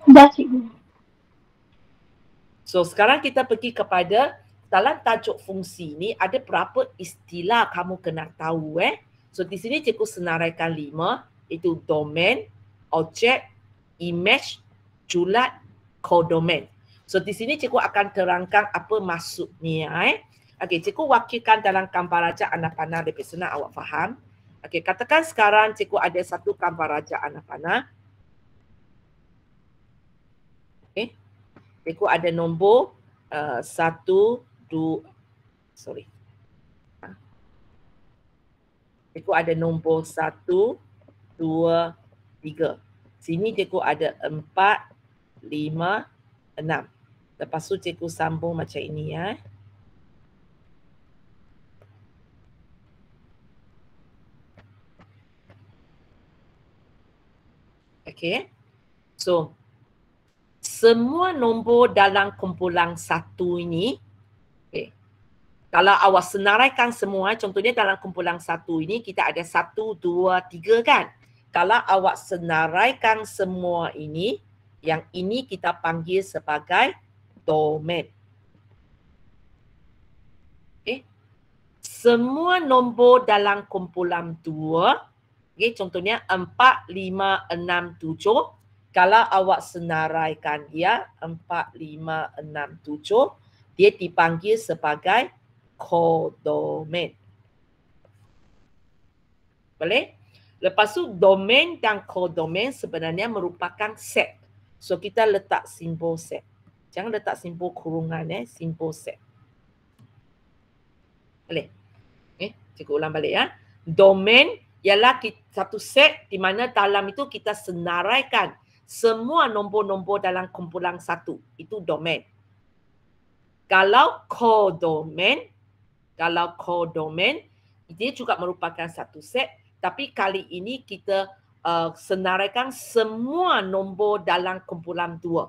Dah cikgu. So sekarang kita pergi kepada dalam tajuk fungsi ni ada berapa istilah kamu kena tahu So di sini cikgu senaraikan 5 itu domain, objek, image, julat, kodomain. So di sini cikgu akan terangkan apa maksudnya Okey, cikgu wakilkan dalam gambar raja anda panah lebih senang awak faham. Okey, katakan sekarang cikgu ada satu gambar raja anda panah. Okey. Cikgu ada nombor 1, 2, sorry. Cikgu ada nombor 1, 2, 3. Sini cikgu ada 4, 5, 6. Lepas tu cikgu sambung macam ini Okey. So, semua nombor dalam kumpulan 1 ini, okay, kalau awak senaraikan semua, contohnya dalam kumpulan 1 ini kita ada 1, 2, 3 kan? Kalau awak senaraikan semua ini, yang ini kita panggil sebagai domain. Okay. Semua nombor dalam kumpulan 2, okay, contohnya 4, 5, 6, 7. Kalau awak senaraikan dia 4, 5, 6, 7, dia dipanggil sebagai kodomain. Boleh? Lepas tu domain dan kodomain sebenarnya merupakan set. So kita letak simbol set. Jangan letak simbol kurungan simbol set. Boleh? Cikgu ulang balik Domain ialah satu set di mana dalam itu kita senaraikan semua nombor-nombor dalam kumpulan 1. Itu domain. Kalau kodomain, dia juga merupakan satu set, tapi kali ini kita senaraikan semua nombor dalam kumpulan 2.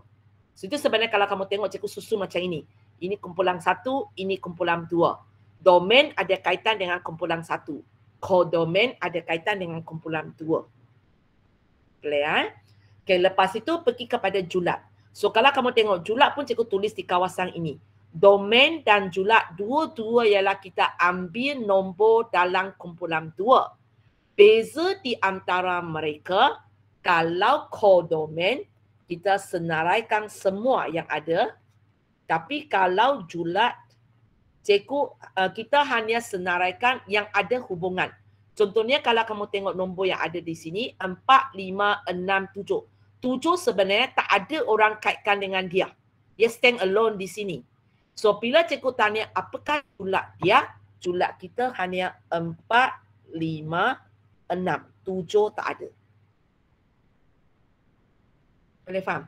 So, itu sebenarnya kalau kamu tengok cikgu susun macam ini. Ini kumpulan 1, ini kumpulan 2. Domain ada kaitan dengan kumpulan 1. Kodomain ada kaitan dengan kumpulan 2. Clear? Okay, lepas itu pergi kepada julat. So kalau kamu tengok julat pun cikgu tulis di kawasan ini. Domain dan julat dua-dua ialah kita ambil nombor dalam kumpulan 2. Beza di antara mereka, kalau kodomain kita senaraikan semua yang ada. Tapi kalau julat, cikgu kita hanya senaraikan yang ada hubungan. Contohnya kalau kamu tengok nombor yang ada di sini 4, 5, 6, 7. 7 sebenarnya tak ada orang kaitkan dengan dia. Dia stand alone di sini. So bila cikgu tanya apakah julat dia, julat kita hanya 4, 5, 6. 7 tak ada. Boleh faham?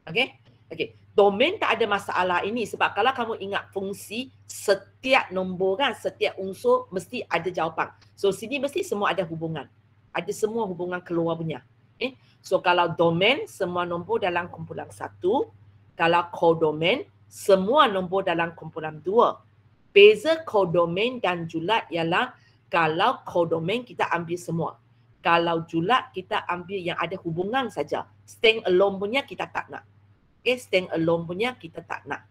Okey? Okey. Domain tak ada masalah ini sebab kalau kamu ingat fungsi, setiap nombor kan, setiap unsur mesti ada jawapan. So sini mesti semua ada hubungan. Ada semua hubungan keluar punya. So kalau domain, semua nombor dalam kumpulan 1. Kalau kodomain, semua nombor dalam kumpulan 2. Beza kodomain dan julat ialah kalau kodomain kita ambil semua. Kalau julat kita ambil yang ada hubungan saja. Stand alone punya kita tak nak. Stand alone punya kita tak nak.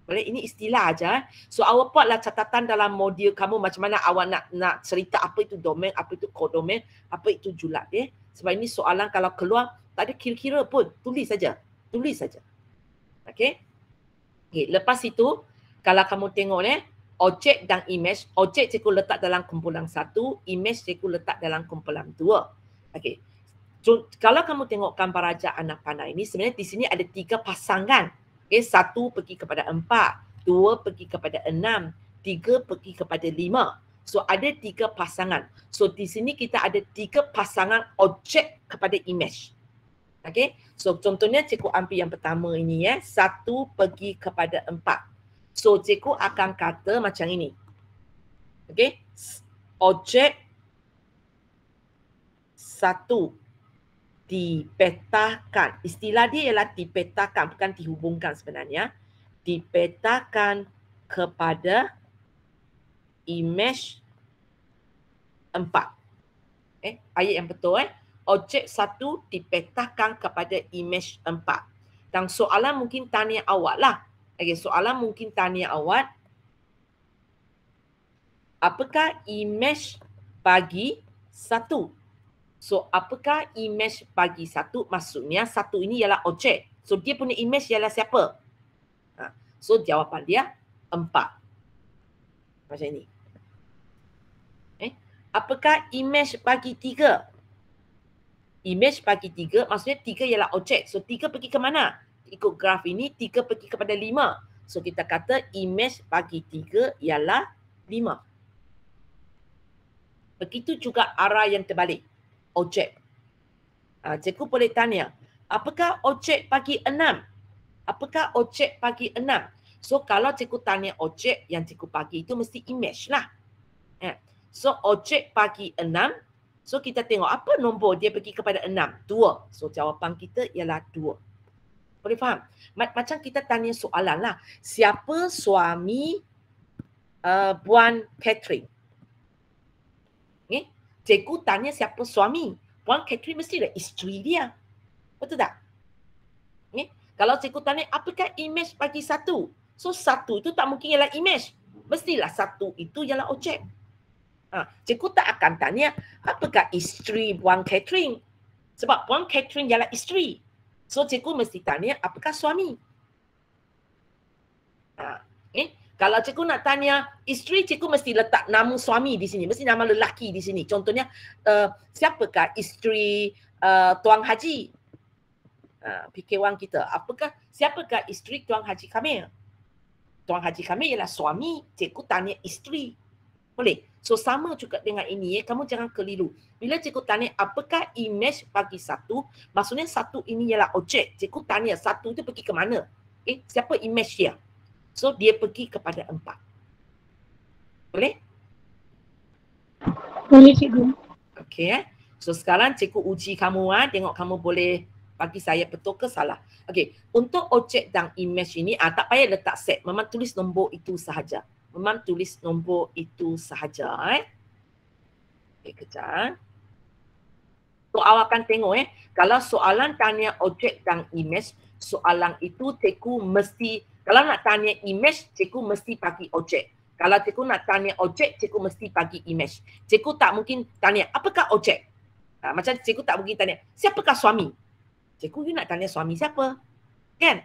Boleh? Ini istilah aja. So awak buatlah catatan dalam modul kamu macam mana awak nak cerita apa itu domain, apa itu kodomain, apa itu julat. Sebab ini soalan kalau keluar tak ada kira-kira pun. Tulis saja. Tulis saja. Okey? Okay. Lepas itu kalau kamu tengok objek dan image, objek cikgu letak dalam kumpulan 1, image cikgu letak dalam kumpulan 2. Okey. So, kalau kamu tengok gambar raja anak panah ini, sebenarnya di sini ada 3 pasangan. Okay, 1 pergi kepada 4, 2 pergi kepada 6, 3 pergi kepada 5. So ada 3 pasangan. So di sini kita ada 3 pasangan objek kepada image. Okay, so contohnya cikgu ambil yang pertama ini 1 pergi kepada 4. So cikgu akan kata macam ini. Okay, objek 1 dipetakan. Istilah dia ialah dipetakan, bukan dihubungkan sebenarnya. Dipetakan kepada image 4. Ayat yang betul objek 1 dipetahkan kepada imej 4. Dan soalan mungkin tanya awak lah. Okay, soalan mungkin tanya awak, apakah imej bagi 1? So, apakah imej bagi 1? Maksudnya 1 ini ialah objek. So, dia punya imej ialah siapa? So, jawapan dia 4. Macam ini. Apakah imej bagi 3? Imej bagi 3, maksudnya 3 ialah objek. So, 3 pergi ke mana? Ikut graf ini, 3 pergi kepada 5. So, kita kata imej bagi 3 ialah 5. Begitu juga arah yang terbalik. Objek. Cikgu boleh tanya, apakah objek bagi 6? Apakah objek bagi 6? So, kalau cikgu tanya objek, yang cikgu bagi itu mesti imej lah. So, objek bagi 6. So, kita tengok apa nombor dia pergi kepada 6? 2. So, jawapan kita ialah 2. Boleh faham? Macam kita tanya soalan lah. Siapa suami Puan Catherine? Cikgu tanya siapa suami. Puan Catherine mestilah isteri dia. Betul tak? Kalau cikgu tanya apakah imej bagi 1? So, 1 itu tak mungkin ialah imej. Mestilah 1 itu ialah objek. Cikgu tak akan tanya apakah isteri Puan Catherine. Sebab Puan Catherine ialah isteri. So, cikgu mesti tanya apakah suami. Kalau cikgu nak tanya isteri, cikgu mesti letak nama suami di sini. Mesti nama lelaki di sini. Contohnya, siapakah isteri Tuan Haji? Fikir wang kita. Siapakah isteri Tuan Haji Kamil? Tuan Haji Kamil ialah suami. Cikgu tanya isteri. Boleh? So, sama juga dengan ini. Kamu jangan keliru. Bila cikgu tanya apakah imej bagi 1, maksudnya 1 ini ialah objek. Cikgu tanya 1 itu pergi ke mana? Siapa imej dia? So, dia pergi kepada 4. Boleh? Boleh, cikgu. Okey. So, sekarang cikgu uji kamu. Tengok kamu boleh bagi saya betul ke salah. Okey. Untuk objek dan imej ini, tak payah letak set. Memang tulis nombor itu sahaja. Memang tulis nombor itu sahaja. Okey, kejap. So, awak akan tengok kalau soalan tanya objek dan imej, soalan itu cikgu mesti, kalau nak tanya imej, cikgu mesti bagi objek. Kalau cikgu nak tanya objek, cikgu mesti bagi imej. Cikgu tak mungkin tanya apakah objek. Macam cikgu tak mungkin tanya siapakah suami. Cikgu nak tanya suami siapa? Kan?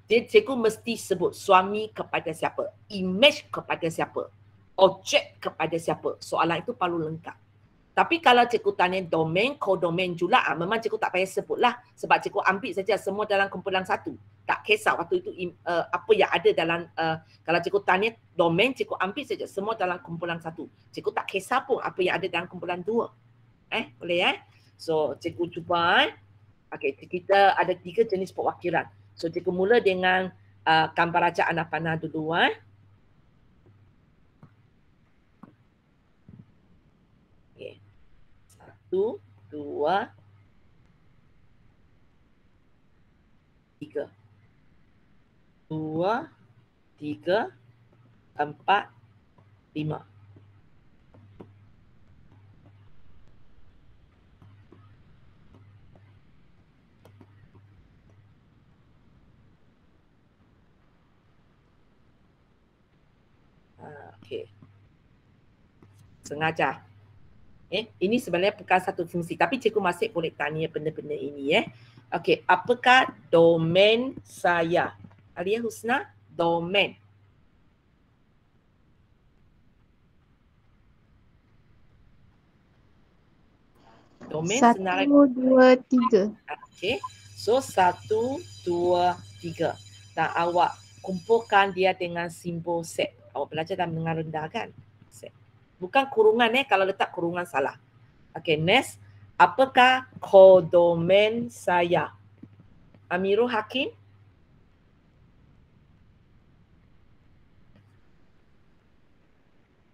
Cikgu mesti sebut suami kepada siapa, imej kepada siapa, objek kepada siapa. Soalan itu perlu lengkap. Tapi kalau cikgu tanya domain, kodomain juga, memang cikgu tak payah sebutlah. Sebab cikgu ambil saja semua dalam kumpulan 1. Tak kisah waktu itu apa yang ada dalam, kalau cikgu tanya domain, cikgu ambil saja semua dalam kumpulan 1. Cikgu tak kisah pun apa yang ada dalam kumpulan 2. Boleh So, cikgu cuba. Okey, kita ada 3 jenis perwakilan. So, cikgu mula dengan gambar raja anak panah dulu. 1, 2, 3. 2, 3, 4, 5. Okey. Sengaja. Ini sebenarnya bukan satu fungsi. Tapi cikgu masih boleh tanya benda-benda ini. Okey. Apakah domain saya? Alia Husna, domain. Domain 1, 2, 3. Okey. So 1, 2, 3. Dan awak kumpulkan dia dengan simbol set. Awak belajar dalam menengah rendah kan? Set. Bukan kurungan kalau letak kurungan salah. Okey, next. Apakah kodomain saya? Amirul Hakim?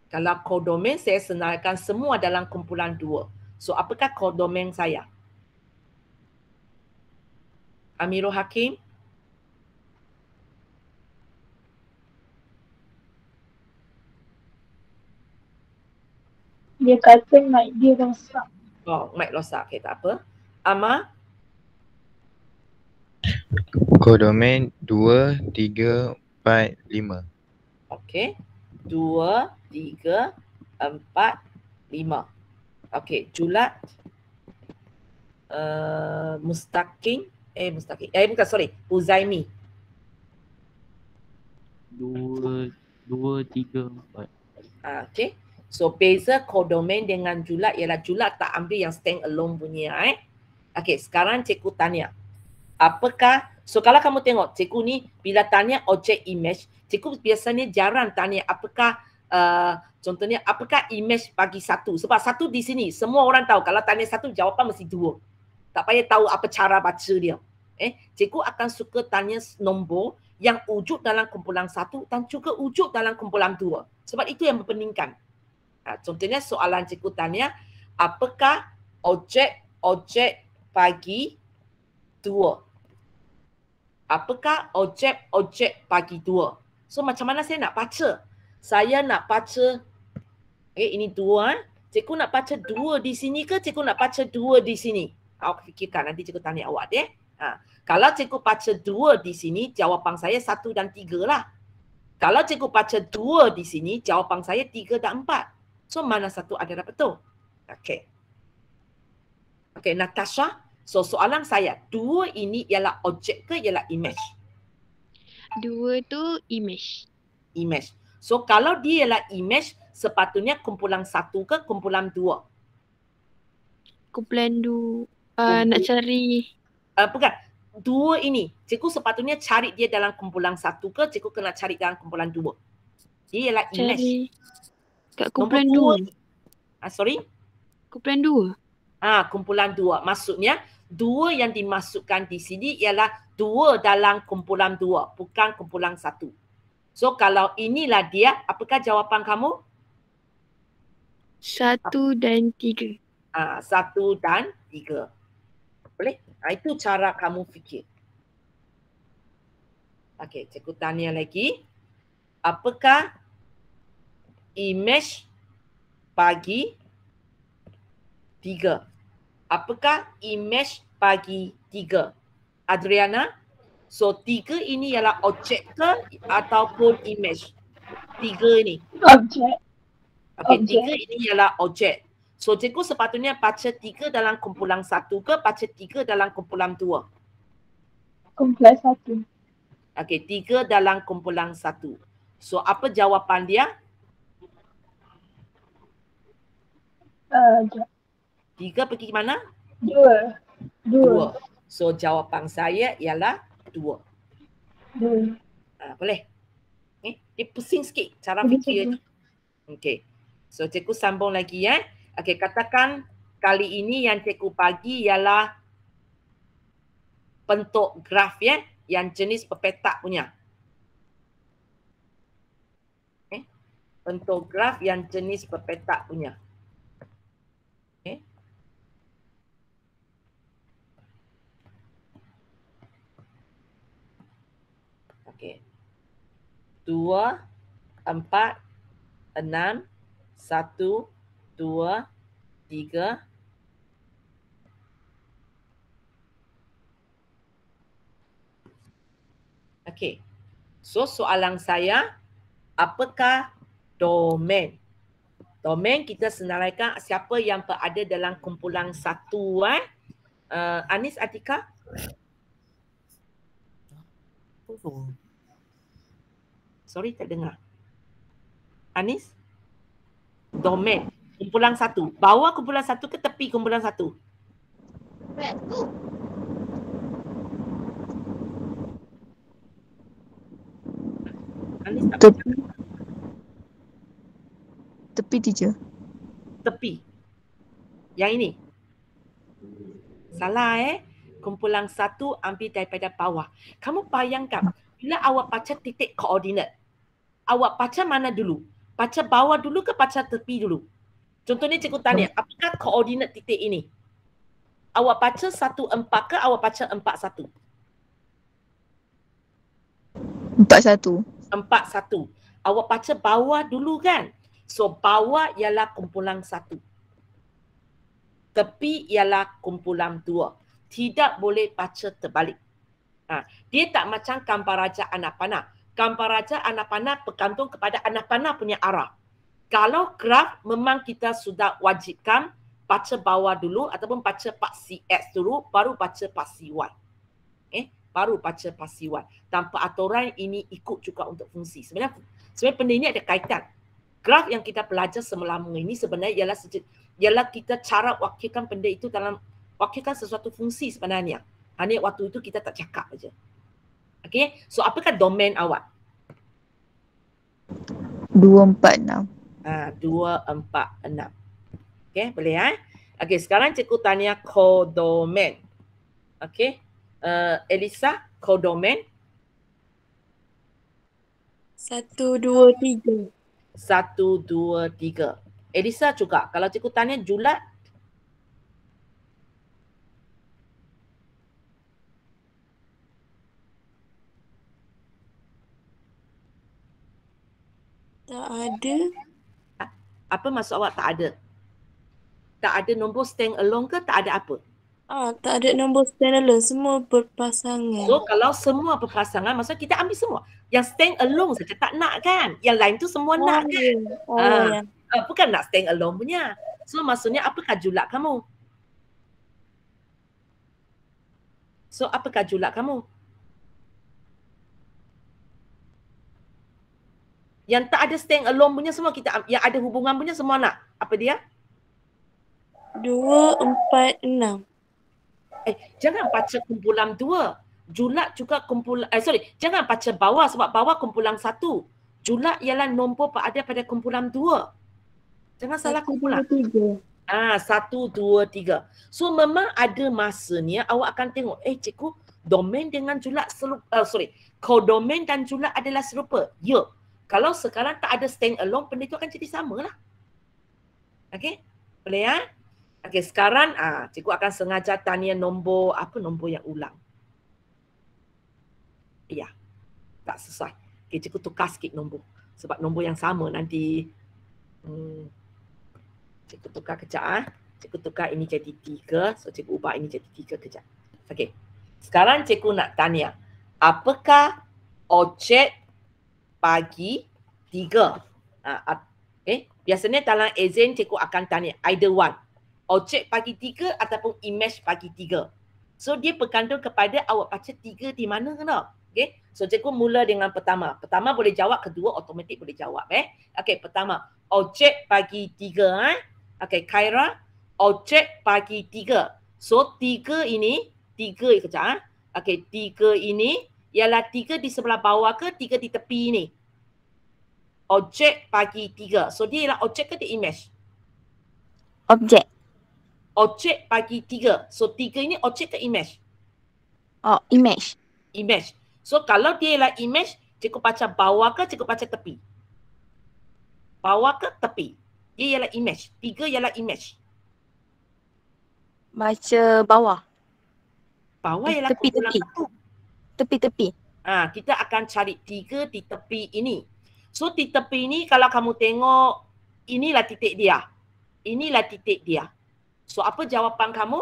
Kalau kodomain saya senaraikan semua dalam kumpulan 2. So, apakah kodomain saya? Amirul Hakim? Dia kata mic dia rosak. Oh, mic rosak. Okay, tak apa. Ama, Kodomen 2, 3, 4, 5. okay. 2, 3, 4, 5. Okay, Julat. Mustaqim. Bukan, sorry. Uzaimi. 2, 3, 4. Okay. So, beza kodomen dengan julat ialah julat tak ambil yang stand alone punya. Okay, sekarang cikgu tanya. Apakah, so kalau kamu tengok cikgu ni bila tanya objek image, cikgu biasanya jarang tanya apakah contohnya apakah image bagi satu. Sebab satu di sini, semua orang tahu kalau tanya satu jawapan mesti dua. Tak payah tahu apa cara baca dia. Cikgu akan suka tanya nombor yang wujud dalam kumpulan satu dan juga wujud dalam kumpulan dua. Sebab itu yang berpeningkan. Contohnya soalan cikgu tanya, apakah objek bagi dua? Apakah objek bagi dua? So macam mana saya nak baca? Saya nak baca, ini dua. Cikgu nak baca dua di sini ke cikgu nak baca dua di sini? Awak fikirkan, nanti cikgu tanya awak deh. Kalau cikgu baca dua di sini, jawapan saya 1 dan 3 lah. Kalau cikgu baca dua di sini, jawapan saya 3 dan 4. So mana satu adalah betul? Okay. Okay, Natasha. So soalan saya, dua ini ialah objek ke ialah image? Dua tu image. Image. So kalau dia ialah image, sepatutnya kumpulan satu ke kumpulan dua? Kumpulan dua. Nak cari. Bukan. Dua ini, cikgu sepatutnya cari dia dalam kumpulan satu ke cikgu kena cari dalam kumpulan dua? Dia ialah image. Cari kat kumpulan Nombor dua. Sorry? Kumpulan dua. Kumpulan dua. Maksudnya, dua yang dimasukkan di sini ialah dua dalam kumpulan dua, bukan kumpulan satu. So, kalau inilah dia, apakah jawapan kamu? 1 dan 3. 1 dan 3. Boleh? Itu cara kamu fikir. Okey, cikgu tanya lagi. Apakah image bagi 3? Apakah image bagi 3? Adriana? So 3 ini ialah objek ke ataupun image? 3 ini. Objek. Okey, Objek. 3 ini ialah objek. So cikgu sepatutnya baca 3 dalam kumpulan 1 ke baca 3 dalam kumpulan 2? Kumpulan 1. Okey, 3 dalam kumpulan 1. So apa jawapan dia? 3 pergi mana? 2. 2. So jawapan saya ialah 2. Boleh? Dia pusing sikit cara fikir ni. Okey. So cikgu sambung lagi Okey, katakan kali ini yang cikgu bagi ialah bentuk graf yang jenis berpetak punya. Bentuk graf yang jenis berpetak punya. Okey. 2, 4, 6, 1, 2, 3. Okey. So soalan saya, apakah domain? Domain kita senaraikan siapa yang berada dalam kumpulan 1 Anis, Atika? Sorry, tak dengar. Anis? Domain. Kumpulan 1. Bawah kumpulan 1 ke tepi kumpulan 1? Anis tak Tepi. Tepi teacher. tepi. Yang ini? Salah Kumpulan 1 ambil daripada bawah. Kamu bayangkan, bila awak baca titik koordinat, awak baca mana dulu? Baca bawah dulu ke baca tepi dulu? Contohnya cikgu tanya, apakah koordinat titik ini? Awak baca 14 ke awak baca 41? 41. 41. Awak baca bawah dulu kan? So bawah ialah kumpulan 1. tepi ialah kumpulan 2. Tidak boleh baca terbalik. Dia tak macam gambar raja anak panah. Gambar raja anak panah bergantung kepada anak panah punya arah. Kalau graf memang kita sudah wajibkan baca bawah dulu ataupun baca paksi X dulu baru baca paksi Y. Baru baca paksi Y. Tanpa aturan ini ikut juga untuk fungsi. Sebenarnya benda ini ada kaitan. Graf yang kita belajar selama ini sebenarnya ialah kita cara wakilkan benda itu dalam wakilkan sesuatu fungsi sebenarnya. Hanya waktu itu kita tak cakap aja. Okay, so apakah domain awak? 2, 4, 6. 2, 4, 6. Okay, boleh Okay, sekarang cikgu tanya kodomen. Okay, Elisa, kodomen? 1, 2, 3. 1, 2, 3. Elisa juga. Kalau cikgu tanya julat? Tak ada. Apa maksud awak tak ada? Tak ada nombor stand alone ke tak ada apa? Tak ada nombor standalone. Semua berpasangan. So kalau semua berpasangan, maksudnya kita ambil semua. Yang stand alone saja tak nak kan? Yang lain tu semua nak kan? Ya. Bukan nak stand alone punya. So maksudnya apakah julat kamu? Yang tak ada stand alone punya semua kita, yang ada hubungan punya semua nak. Apa dia? 2, 4, 6. Jangan baca kumpulan 2. Julat juga kumpulan, jangan baca bawah sebab bawah kumpulan 1. Julat ialah nombor berada pada kumpulan 2. Jangan salah kumpulan. 1, 1, 2, 3. So memang ada masanya awak akan tengok, cikgu, domain dengan julat kodomen dan julat adalah serupa. Ya. Kalau sekarang tak ada stand alone, benda itu akan jadi sama lah. Okay? Boleh ya? Okay, sekarang cikgu akan sengaja tanya nombor yang ulang. Ya. Tak sesuai. Okay, cikgu tukar sikit nombor. Sebab nombor yang sama nanti cikgu tukar kejap. Cikgu tukar ini jadi 3. So cikgu ubah ini jadi 3 kejap. Okay. Sekarang cikgu nak tanya. Apakah objek bagi 3? Biasanya dalam exam cikgu akan tanya either one. Objek bagi 3 ataupun image bagi 3. So dia bergantung kepada awak baca 3 di mana ke tak? Okay. So cikgu mula dengan pertama. Pertama boleh jawab, kedua automatik boleh jawab. Okay, pertama. Objek bagi 3. Okay, Khaira. Objek bagi 3. So 3 ini, 3 kejap. Okay, 3 ini ialah 3 di sebelah bawah ke 3 di tepi ni? Objek bagi 3. So dia ialah objek ke dia image? Objek. Objek bagi 3. So 3 ini objek ke image? Image. Image. So kalau dia ialah image, cikgu baca bawah ke cikgu baca tepi? Bawah ke tepi? Dia ialah image. 3 ialah image. Baca bawah. Bawah ialah kumpulan 1. Tepi. Kita akan cari 3 di tepi ini. So di tepi ini kalau kamu tengok, inilah titik dia. Inilah titik dia. So apa jawapan kamu?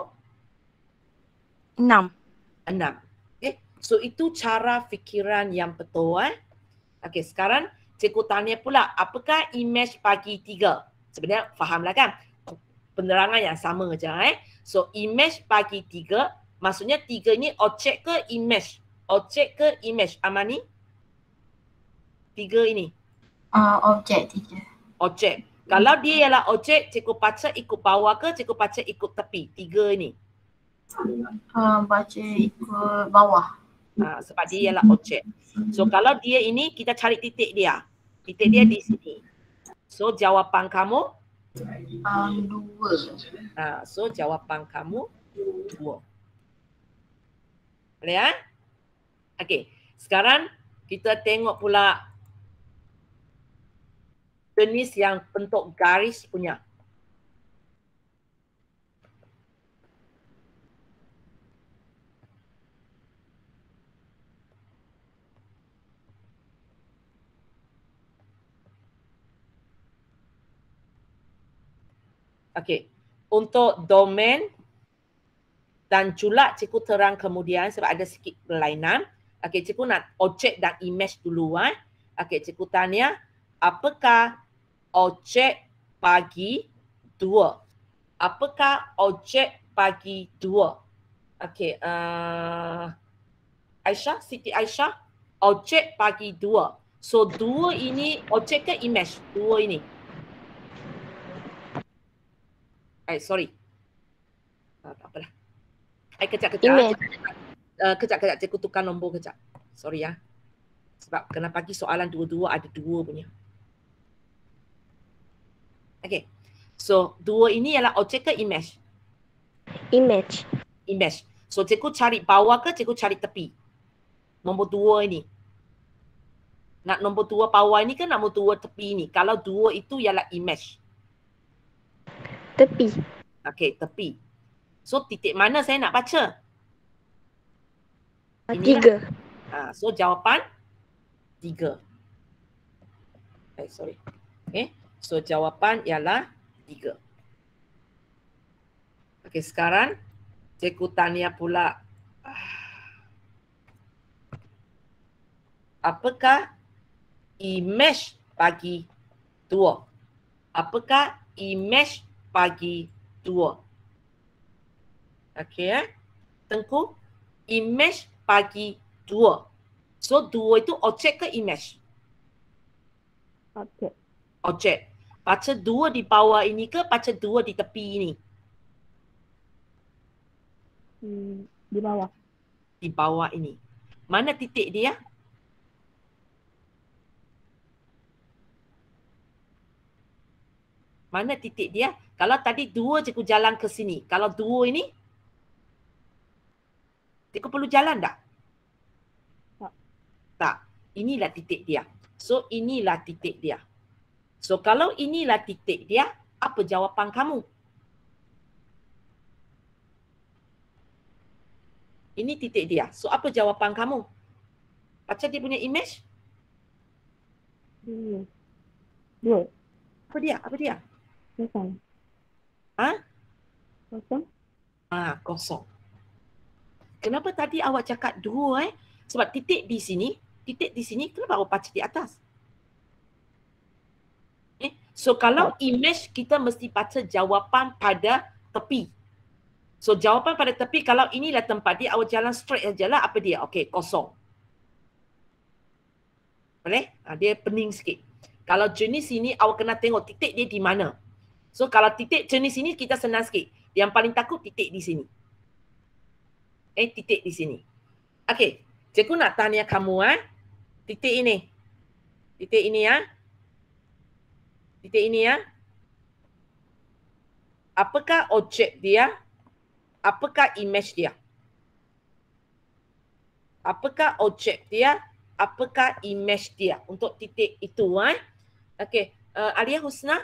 6. 6. Okay. So itu cara fikiran yang betul. Okay, sekarang cikgu tanya pula, apakah image bagi 3? Sebenarnya fahamlah kan? Penerangan yang sama je. So image bagi 3, maksudnya 3 ini objek ke image? Objek ke image? Amani? 3 ini? Objek 3. Objek. Kalau dia ialah objek, cikgu baca ikut bawah ke cikgu baca ikut tepi? 3 ini. Baca ikut bawah. Sebab dia ialah objek. So kalau dia ini, kita cari titik dia. Titik dia di sini. So jawapan kamu? 2. So jawapan kamu 2. Boleh ya? Okey. Sekarang kita tengok pula jenis yang bentuk garis punya. Okey. untuk domain dan juga cikgu terang kemudian sebab ada sikit kelainan. Okey, cikgu nak objek dan image dulu. Okey, cikgu tanya, apakah objek bagi 2? Apakah objek bagi 2? Okey, Aisyah, Siti Aisyah, objek bagi 2. So 2 ini objek ke image? 2 ini. Sorry. Tak apalah. Kejap. Image. Kejap. Cikgu tukar nombor kejap. Sorry ya. Sebab kena bagi soalan dua-dua ada 2 punya. Okay. So 2 ini ialah objek ke image? Image. Image. So cikgu cari bawah ke cikgu cari tepi? Nombor 2 ini. Nak nombor 2 bawah ini ke nombor 2 tepi ini? Kalau 2 itu ialah image. Tepi. Okay, tepi. So titik mana saya nak baca? 3. So jawapan 3. Sorry. Okay. So jawapan ialah 3. Okay, sekarang cikgu tanya pula. Apakah image bagi 2? Apakah image bagi 2? Okey Tengku, image bagi 2. So 2 itu objek ke image? Objek. Objek. Baca 2 di bawah ini ke baca 2 di tepi ini? Di bawah. Di bawah ini. Mana titik dia? Mana titik dia? Kalau tadi 2 cikgu jalan ke sini. Kalau 2 ini, cikgu perlu jalan tak? Tak. Inilah titik dia. So, inilah titik dia. So, kalau inilah titik dia, apa jawapan kamu? Ini titik dia. So, apa jawapan kamu? Baca dia punya image. 2. Apa dia? Apa dia? Kosong. Ha? Kosong. Kosong. Kenapa tadi awak cakap 2 Sebab titik di sini, kenapa awak baca di atas? So kalau image kita mesti baca jawapan pada tepi. So jawapan pada tepi, kalau inilah tempat dia, awak jalan straight aja lah. Apa dia? Okey, kosong. Boleh? Dia pening sikit. Kalau jenis ini, awak kena tengok titik dia di mana. So kalau titik jenis ini, kita senang sikit. Yang paling takut titik di sini. Titik di sini. Okey, cikgu nak tanya kamu titik ini. Titik ini Titik ini Apakah objek dia? Apakah image dia? Apakah objek dia? Apakah image dia? Untuk titik itu Okey, Alia Husna,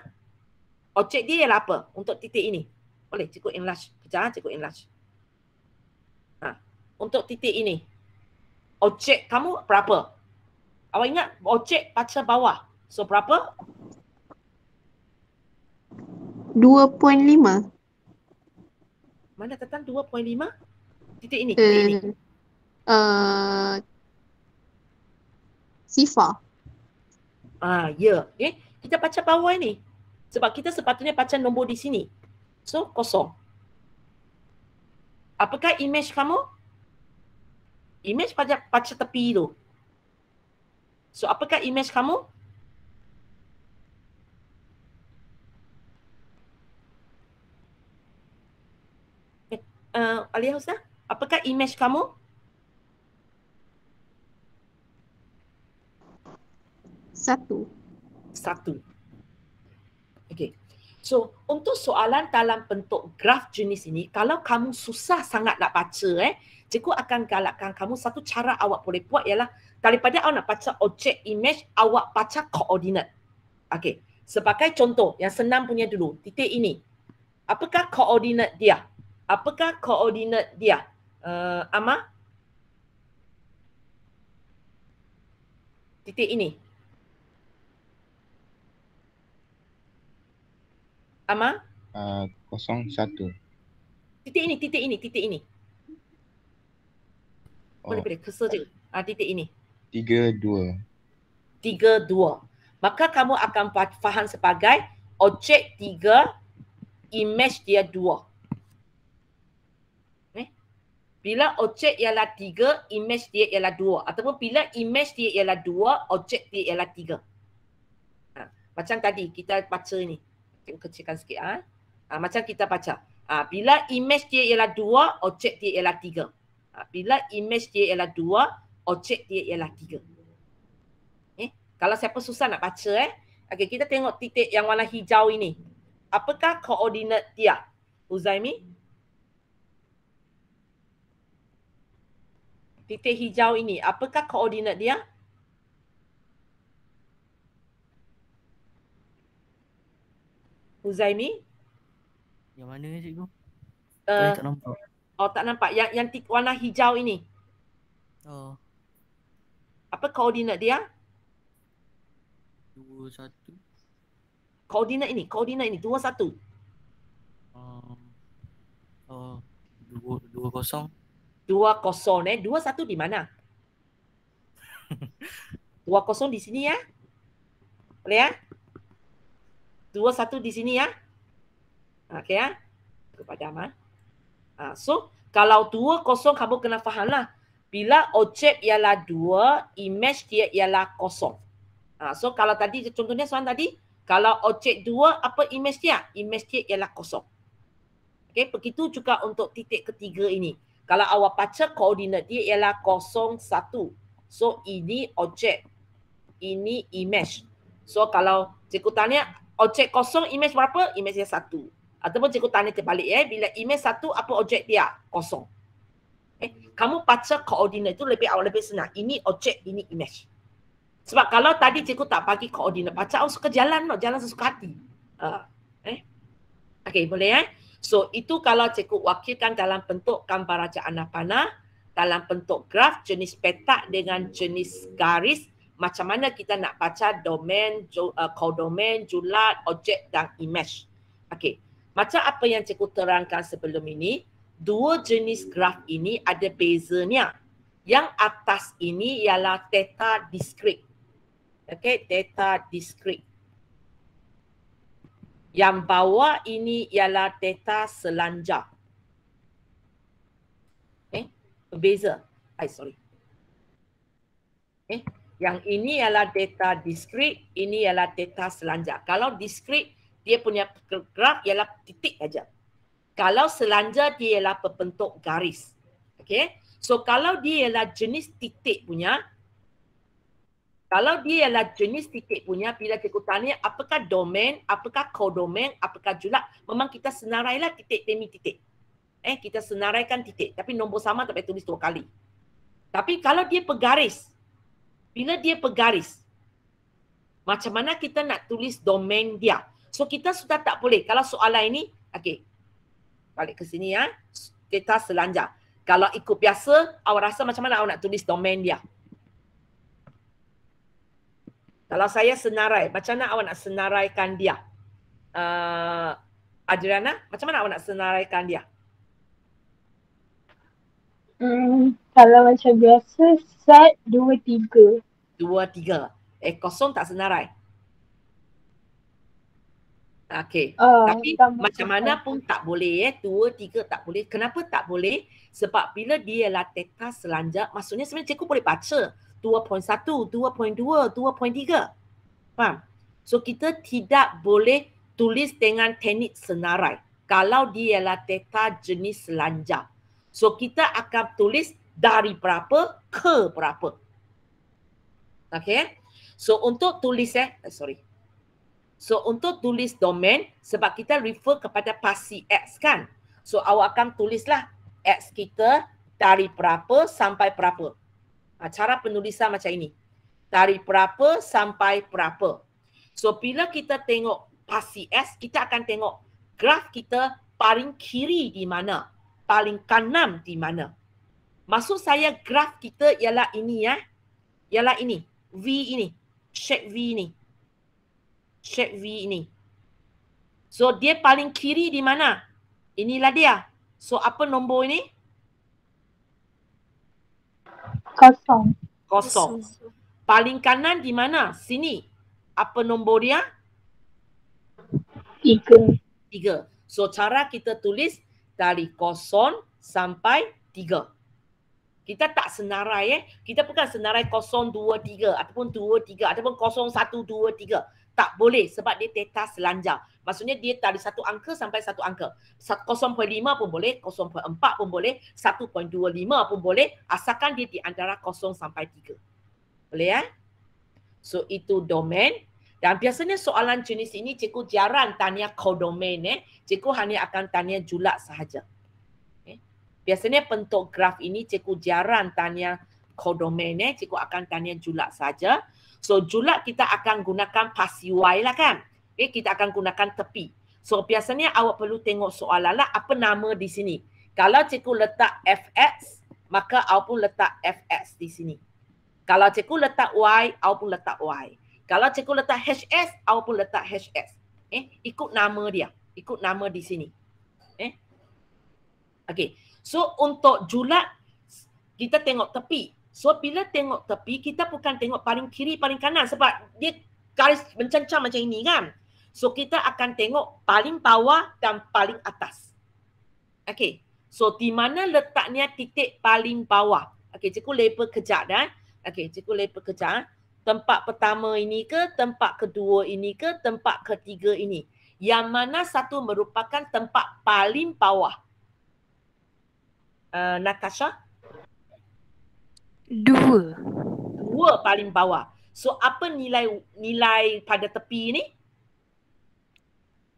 objek dia ialah apa untuk titik ini? Boleh cikgu enlarge. Kejap cikgu enlarge. Untuk titik ini, objek kamu berapa? Awak ingat objek baca bawah. So berapa? 2.5. Mana datang 2.5? Titik ini, titik ini. Sifar. Ya. Okay. Kita baca bawah ini. Sebab kita sepatutnya baca nombor di sini. So, kosong. Apakah image kamu? Image baca tepi tu. So, apakah image kamu? Alia Husna, apakah image kamu? 1. Okey. So, untuk soalan dalam bentuk graf jenis ini, kalau kamu susah sangat nak baca, cikgu akan galakkan kamu satu cara awak boleh buat ialah daripada awak nak baca objek image, awak baca koordinat. Okey. Sebagai contoh, yang senang punya dulu, titik ini. Apakah koordinat dia? Apakah koordinat dia? Ama? Titik ini. Ama? 01. Titik ini. Boleh Oh, cursor je. Titik ini. 32. 32. Maka kamu akan faham sebagai objek 3, image dia 2. Bila objek ialah 3, image dia ialah 2. Ataupun bila image dia ialah 2, objek dia ialah 3. Macam tadi kita baca ni. Kita kecilkan sikit. Macam kita baca. Bila image dia ialah 2, objek dia ialah 3. Bila image dia ialah 2, objek dia ialah 3. Kalau siapa susah nak baca Okey, kita tengok titik yang warna hijau ini. Apakah koordinat dia? Uzaimi? Titik hijau ini, apakah koordinat dia? Uzaimi? Yang mana cikgu? Saya tak nampak. Oh, tak nampak. Yang warna hijau ini. Oh, Apa koordinat dia? 21. Koordinat ini, 21. Oh, 20. 20 21 di mana? 20 di sini ya. Boleh ya? 21 di sini ya. Okey ya. Kepada Aman. So, kalau 20 kamu kena faham lah. Bila objek ialah 2, image dia ialah kosong. So, kalau tadi contohnya soalan tadi, kalau objek 2, apa image dia? Image dia ialah kosong. Okey, begitu juga untuk titik ketiga ini. Kalau awak baca koordinat dia ialah 01. So, ini objek. Ini image. So, kalau cikgu tanya objek kosong, image berapa? Image dia 1. Ataupun cikgu tanya terbalik bila image 1, apa objek dia? Kosong. Kamu baca koordinat itu awak lebih senang. Ini objek, ini image. Sebab kalau tadi cikgu tak bagi koordinat, baca awak suka jalan sesuka hati. Okey, boleh So, itu kalau cikgu wakilkan dalam bentuk gambar raja anak panah, dalam bentuk graf, jenis petak dengan jenis garis, macam mana kita nak baca domain, kodomain, julat, objek dan image. Okey, macam apa yang cikgu terangkan sebelum ini, dua jenis graf ini ada bezanya. Yang atas ini ialah theta discrete. Okey, theta discrete. Yang bawah ini ialah theta selanjar. Berbeza. Yang ini ialah theta discrete, ini ialah theta selanjar. Kalau discrete, dia punya graf ialah titik aja. Kalau selanjar, dia ialah berbentuk garis. Okay? So, kalau dia ialah jenis titik punya, bila cikgu tanya apakah domain, apakah kodomain, apakah julat, memang kita senarailah titik demi titik. Kita senaraikan titik. Tapi nombor sama tak payah tulis 2 kali. Tapi kalau dia bergaris, bila dia bergaris, macam mana kita nak tulis domain dia? So kita sudah tak boleh. Kalau soalan ini, okey. Balik ke sini ya. Theta selanjar. Kalau ikut biasa, awak rasa macam mana awak nak tulis domain dia? Kalau saya senarai, macam mana awak nak senaraikan dia? Adriana, macam mana awak nak senaraikan dia? Kalau macam biasa, set 2, 3. 2, 3. Kosong tak senarai? Okey. Tapi macam mana pun tak boleh 2, 3 tak boleh. Kenapa tak boleh? Sebab bila dia ialah theta selanjar, maksudnya sebenarnya cikgu boleh baca 2.1, 2.2, 2.3. Faham? So kita tidak boleh tulis dengan teknik senarai kalau dia ialah theta jenis selanjar. So kita akan tulis dari berapa ke berapa. Okay? So untuk tulis So untuk tulis domain, sebab kita refer kepada pasti X kan. So awak akan tulislah X kita dari berapa sampai berapa. Cara penulisan macam ini. Dari berapa sampai berapa. So bila kita tengok pasti S, kita akan tengok graf kita paling kiri di mana. Paling kanan di mana. Maksud saya graf kita ialah ini ya. Ialah ini. V ini. Shape V ini. Shape V ini. So dia paling kiri di mana? Inilah dia. So apa nombor ini? Kosong. Kosong. Paling kanan di mana? Sini. Apa nombor dia? 3. 3. So cara kita tulis dari 0 sampai 3. Kita tak senarai Kita bukan senarai 0, 2, 3 ataupun 2, 3 ataupun 0, 1, 2, 3. Tak boleh sebab dia teta selanjar. Maksudnya dia dari satu angka sampai satu angka. 0.5 pun boleh, 0.4 pun boleh, 1.25 pun boleh asalkan dia di antara 0 sampai 3. Boleh So itu domain. Dan biasanya soalan jenis ini cikgu jarang tanya kodomain Cikgu hanya akan tanya julat sahaja. Biasanya bentuk graf ini cikgu jarang tanya kodomain cikgu akan tanya julat saja. So julat kita akan gunakan pasi Y lah kan. Kita akan gunakan tepi. So biasanya awak perlu tengok soalan lah apa nama di sini. Kalau cikgu letak fx, maka awak pun letak fx di sini. Kalau cikgu letak y, awak pun letak y. Kalau cikgu letak hs, awak pun letak hs. Ikut nama dia. Ikut nama di sini. Okey. So untuk julat, kita tengok tepi. So bila tengok tepi, kita bukan tengok paling kiri, paling kanan. Sebab dia garis mencancang macam ini kan. So kita akan tengok paling bawah dan paling atas. Okey. So di mana letaknya titik paling bawah? Okey, cikgu label kejap dah. Okey, cikgu label kejap. Tempat pertama ini ke, tempat kedua ini ke, tempat ketiga ini. Yang mana satu merupakan tempat paling bawah? Natasha? 2. 2 paling bawah. So apa nilai pada tepi ni?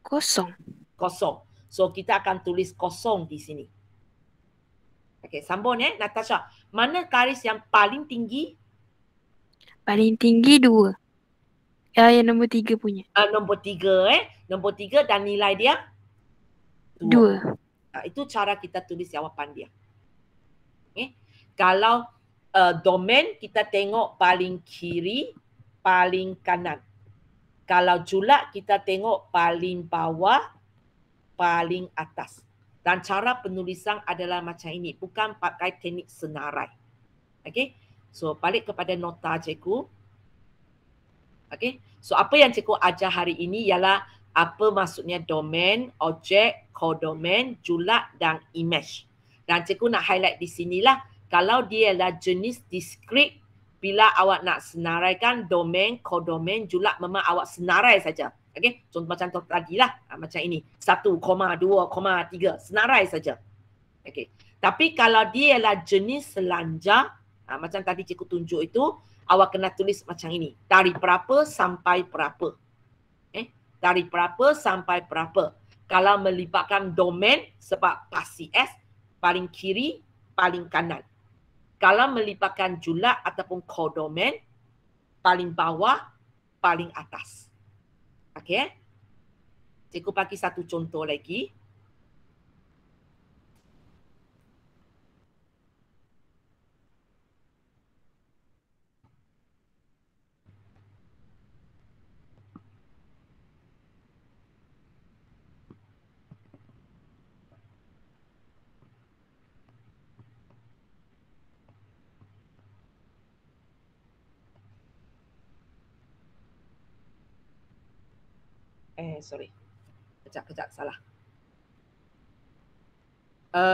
0. 0. So kita akan tulis 0 di sini. Okey, sambung Natasha. Mana garis yang paling tinggi? Paling tinggi 2. Yang nombor 3 punya. Nombor 3 Nombor 3 dan nilai dia? 2. Itu cara kita tulis jawapan dia. Kalau domain kita tengok paling kiri, paling kanan. Kalau julat kita tengok paling bawah, paling atas. Dan cara penulisan adalah macam ini, bukan pakai teknik senarai. Okey. So balik kepada nota cikgu. Okey. So apa yang cikgu ajar hari ini ialah apa maksudnya domain, objek, kodomain, julat dan image. Dan cikgu nak highlight di sinilah kalau dia adalah jenis discrete, bila awak nak senaraikan domain, kodomain, julat memang awak senarai saja. Okey, contoh macam tadi lah, macam ini. 1, 2, 3, senarai saja. Okey. Tapi kalau dia adalah jenis selanjar, macam tadi cikgu tunjuk itu, awak kena tulis macam ini. Dari berapa sampai berapa. Dari berapa sampai berapa. Kalau melibatkan domain, sebab pasti S, paling kiri, paling kanan. Kalau melibatkan julat ataupun kodomain, paling bawah, paling atas. Okey. Cikgu bagi satu contoh lagi. Sorry. Kejap, salah.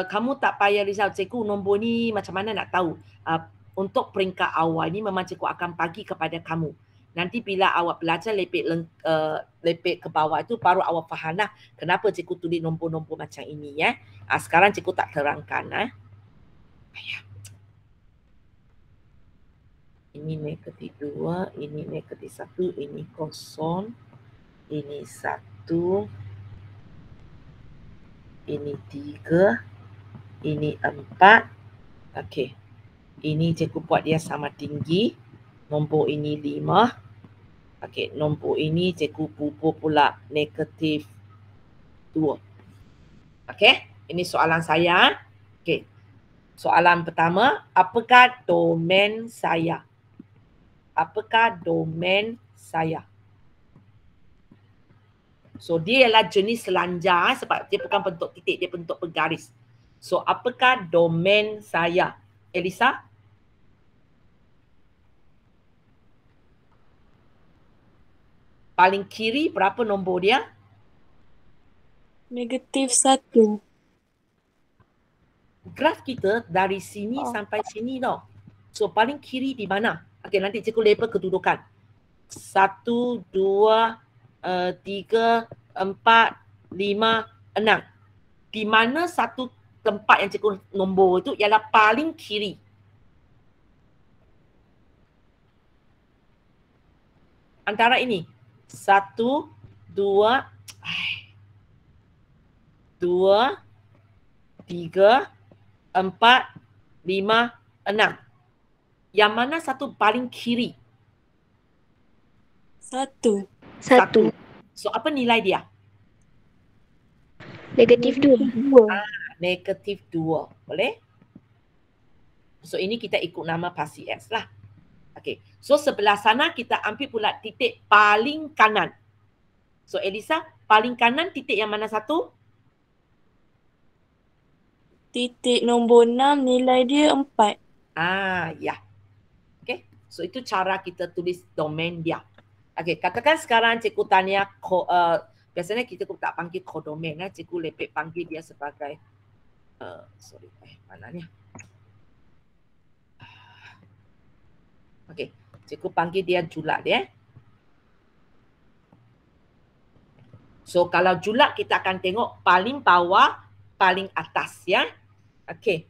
Kamu tak payah risau, cikgu nombor ni macam mana nak tahu. Untuk peringkat awal ni memang cikgu akan bagi kepada kamu. Nanti bila awak belajar lepek ke bawah itu baru awak faham lah kenapa cikgu tulis nombor-nombor macam ini. Sekarang cikgu tak terangkan. Ini negatif 2, ini negatif 1, ini 0. Ini 1, ini 3, ini 4. Okey. Ini cikgu buat dia sama tinggi. Nombor ini 5. Okey, nombor ini cikgu bubuh pula negatif 2. Okey, ini soalan saya. Okey. Soalan pertama, apakah domain saya? Apakah domain saya? So dia ialah jenis selanjar sebab dia bukan bentuk titik, dia bentuk bergaris. So apakah domain saya? Elisa? Paling kiri berapa nombor dia? -1. Graf kita dari sini sampai sini tau. So paling kiri di mana? Okey, nanti cikgu label kedudukan. 1, 2, 3, 4, 5, 6. Di mana satu tempat yang cikgu nombor itu ialah paling kiri. Antara ini. 1, 2, 3, 4, 5, 6. Yang mana satu paling kiri? 1. So apa nilai dia? -2. -2. Boleh? So ini kita ikut nama pasi S lah. Okey. So sebelah sana kita ambil pula titik paling kanan. So Elisa, paling kanan titik yang mana satu? Titik nombor 6 nilai dia 4. Ya. Okey. So itu cara kita tulis domain dia. Okey, katakan sekarang cikgu tanya biasanya kita tak panggil kodomain lah, cikgu lepek panggil dia sebagai mananya? Okey, cikgu panggil dia julat ya. So kalau julat kita akan tengok paling bawah, paling atas ya. Okey.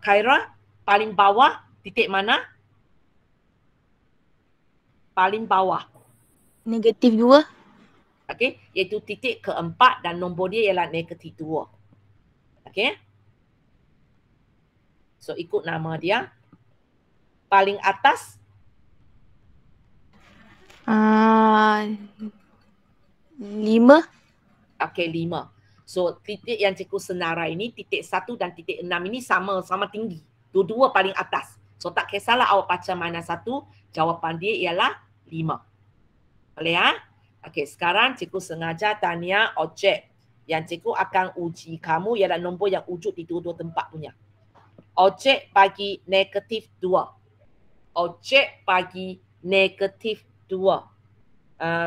Khaira, paling bawah titik mana? Paling bawah. -2. Okey, iaitu titik keempat dan nombor dia ialah -2. Okey. So ikut nama dia. Paling atas 5. Okey, 5. So titik yang cikgu senarai ini, titik 1 dan titik 6 ini sama tinggi. Dua-dua paling atas. So tak kisahlah awak baca mana satu, jawapan dia ialah 5. Boleh ya? Okey, sekarang cikgu sengaja tanya objek. Yang cikgu akan uji kamu ialah nombor yang wujud di dua-dua tempat punya. Objek bagi -2. Objek bagi -2.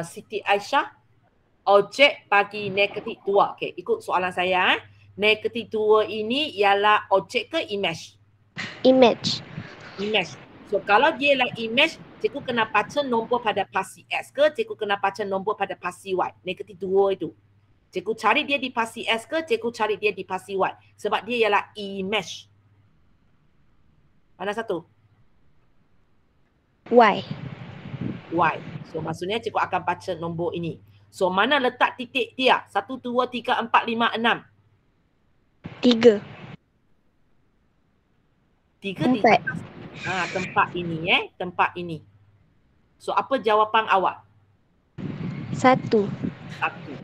Siti Aisyah, objek bagi -2. Okey, ikut soalan saya. -2 ini ialah objek ke image? Image. Image. So kalau dia ialah image, cikgu kena baca nombor pada pasi X ke cikgu kena baca nombor pada pasi Y? -2 itu. Cikgu cari dia di pasi S ke cikgu cari dia di pasi Y? Sebab dia ialah image. Mana satu? Y. Y. So maksudnya cikgu akan baca nombor ini. So mana letak titik dia? 1, 2, 3, 4, 5, 6. 3. 3 di atas. Tempat ini tempat ini. So apa jawapan awak? 1. 1.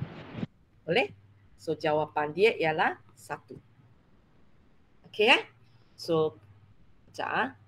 Boleh? So jawapan dia ialah 1. Okey So sekejap